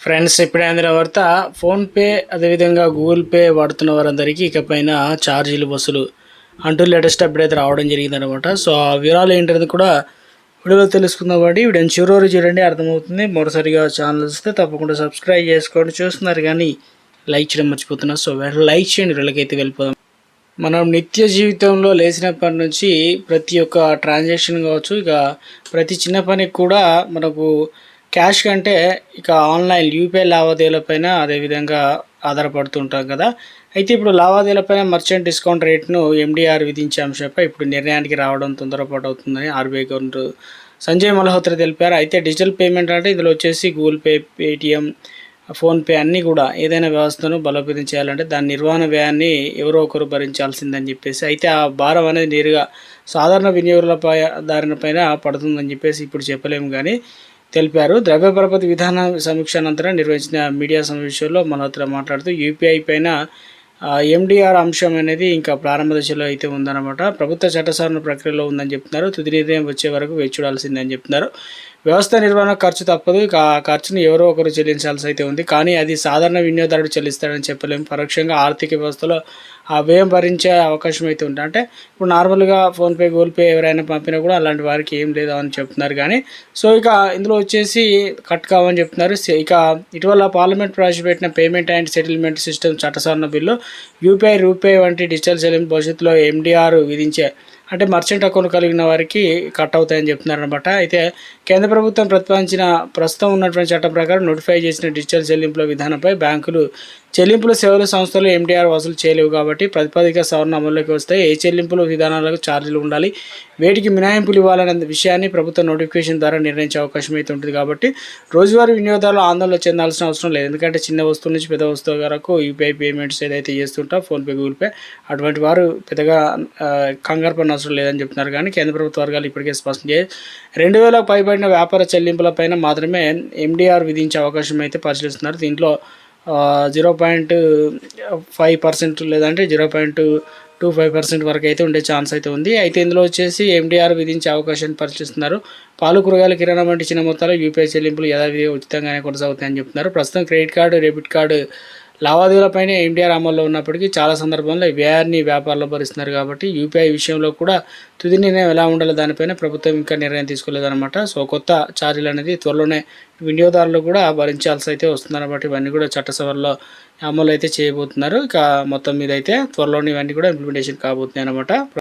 Friends, ఇప్పుడే అందిన వార్త. ఫోన్పే అదేవిధంగా గూగుల్ పే వాడుతున్న వారందరికీ ఇకపైన ఛార్జీలు వసూలు అంటూ లేటెస్ట్ అప్డేట్ అయితే రావడం జరిగిందనమాట. సో ఆ వివరాలు ఏంటనేది కూడా వీడియోలో తెలుసుకుందాం. వాడి వీడియోని చివరి వరకు చూడండి, అర్థమవుతుంది. మరోసారిగా ఛానల్ వస్తే తప్పకుండా సబ్స్క్రైబ్ చేసుకోండి. చూస్తున్నారు కానీ లైక్ చేయడం మర్చిపోతున్నారు. సో లైక్ చేయండి. వీళ్ళకైతే వెళ్ళిపోదాం. మనం నిత్య జీవితంలో లేచినప్పటి నుంచి ప్రతి ఒక్క ట్రాన్సాక్షన్ కావచ్చు, ఇక ప్రతి చిన్న పనికి కూడా మనకు క్యాష్ కంటే ఇక ఆన్లైన్ యూపీఐ లావాదేవీలపైన అదేవిధంగా ఆధారపడుతుంటాం కదా. అయితే ఇప్పుడు లావాదేవీలపైన మర్చెంట్ డిస్కౌంట్ రేట్ను ఎండిఆర్ విధించే అంశంపై ఇప్పుడు నిర్ణయానికి రావడం తొందరపాటు అవుతుందని ఆర్బీఐ గవర్నర్ సంజయ్ మల్హోత్రా తెలిపారు. అయితే డిజిటల్ పేమెంట్ అంటే ఇందులో వచ్చేసి గూగుల్ పే, పేటిఎం, ఫోన్పే అన్నీ కూడా ఏదైనా వ్యవస్థను బలోపేతం చేయాలంటే దాని నిర్వహణ వ్యయాన్ని ఎవరో ఒకరు భరించాల్సిందని చెప్పేసి, అయితే ఆ భారం అనేది నేరుగా సాధారణ వినియోగదారుల పైన పడుతుందని చెప్పేసి ఇప్పుడు చెప్పలేము కానీ తెలిపారు. ద్రవ్య పరపతి విధాన సమీక్ష అనంతరం నిర్వహించిన మీడియా సమావేశంలో మల్హోత్రా మాట్లాడుతూ యూపీఐ పైన ఎండిఆర్ అంశం అనేది ఇంకా ప్రారంభ దశలో అయితే ఉందన్నమాట. ప్రభుత్వ చట్టసవరణ ప్రక్రియలో ఉందని చెప్తున్నారు. తుది నిర్ణయం వచ్చే వరకు వేచి చూడాల్సిందని చెప్తున్నారు. వ్యవస్థ నిర్వహణ ఖర్చు తప్పదు. ఇక ఆ ఖర్చును ఎవరో ఒకరు చెల్లించాల్సి అయితే ఉంది. కానీ అది సాధారణ వినియోగదారుడు చెల్లిస్తాడని చెప్పలేము. పరోక్షంగా ఆర్థిక వ్యవస్థలో ఆ వ్యయం భరించే అవకాశం అయితే ఉంటుంది. అంటే ఇప్పుడు నార్మల్గా ఫోన్పే, గూగుల్ పే ఎవరైనా పంపినా కూడా అలాంటి వారికి ఏం లేదు అని చెప్తున్నారు. కానీ సో ఇక ఇందులో వచ్చేసి కట్ కావని చెప్తున్నారు. ఇక ఇటీవల పార్లమెంట్ ప్రవేశపెట్టిన పేమెంట్ అండ్ సెటిల్మెంట్ సిస్టమ్ చట్టసవరణ బిల్లు యూపీఐ, రూపే వంటి డిజిటల్ చెల్లింపు భవిష్యత్తులో ఎండిఆర్ విధించే అంటే మర్చెంట్ అకౌంట్ కలిగిన వారికి కట్ అవుతాయని చెప్తున్నారనమాట. అయితే కేంద్ర ప్రభుత్వం ప్రతిపాదించిన ప్రస్తుతం ఉన్నటువంటి చట్టం ప్రకారం నోటిఫై చేసిన డిజిటల్ చెల్లింపుల విధానంపై బ్యాంకులు చెల్లింపుల సేవల సంస్థలు ఎండిఆర్ వసూలు చేయలేవు. కాబట్టి ప్రతిపాదిక సవరణ అమల్లోకి వస్తే ఏ చెల్లింపుల విధానాలకు ఛార్జీలు ఉండాలి, వేటికి మినహాయింపులు ఇవ్వాలనే విషయాన్ని ప్రభుత్వ నోటిఫికేషన్ ద్వారా నిర్ణయించే అవకాశం అయితే ఉంటుంది. కాబట్టి రోజువారీ వినియోగదారులు ఆందోళన చెందాల్సిన అవసరం లేదు. ఎందుకంటే చిన్న వస్తువుల నుంచి పెద్ద వస్తువు వరకు యూపీఐ పేమెంట్స్ ఏదైతే చేస్తుంటా ఫోన్పే, గూగుల్ పే అటువంటి వారు పెద్దగా కంగారు పడిన అవసరం లేదని చెప్తున్నారు. కానీ కేంద్ర ప్రభుత్వ వర్గాలు ఇప్పటికే స్పష్టం చేసి 2000 పైబడిన వ్యాపార చెల్లింపులపైన మాత్రమే ఎండిఆర్ విధించే అవకాశం అయితే పరిశీలిస్తున్నారు. దీంట్లో 0.5% లేదంటే 0.25% వరకు అయితే ఉండే ఛాన్స్ అయితే ఉంది. అయితే ఇందులో వచ్చేసి ఎండిఆర్ విధించే అవకాశాన్ని పరిశీలిస్తున్నారు. పాలు, కూరగాయలు, కిరాణా వంటి చిన్న మొత్తాలు యూపీఐ చెల్లింపులు యథావిధిగా ఉచితంగానే కొనసాగుతాయని చెప్తున్నారు. ప్రస్తుతం క్రెడిట్ కార్డు, డెబిట్ కార్డు లావాదేవీలపైన ఎండిఆర్ అమల్లో ఉన్నప్పటికీ చాలా సందర్భంలో వ్యయాన్ని వ్యాపారులు భరిస్తున్నారు. కాబట్టి యూపీఐ విషయంలో కూడా తుది నిర్ణయం ఎలా ఉండాలో దానిపైన ప్రభుత్వం ఇంకా నిర్ణయం తీసుకోలేదన్నమాట. సో కొత్త ఛార్జీలు అనేది త్వరలోనే వినియోగదారులు కూడా భరించాల్సి అయితే వస్తుందన్నమాట. ఇవన్నీ కూడా చట్టసభల్లో అమలు అయితే చేయబోతున్నారు. ఇక మొత్తం మీద అయితే త్వరలోనే ఇవన్నీ కూడా ఇంప్లిమెంటేషన్ కాబోతున్నాయి అన్నమాట.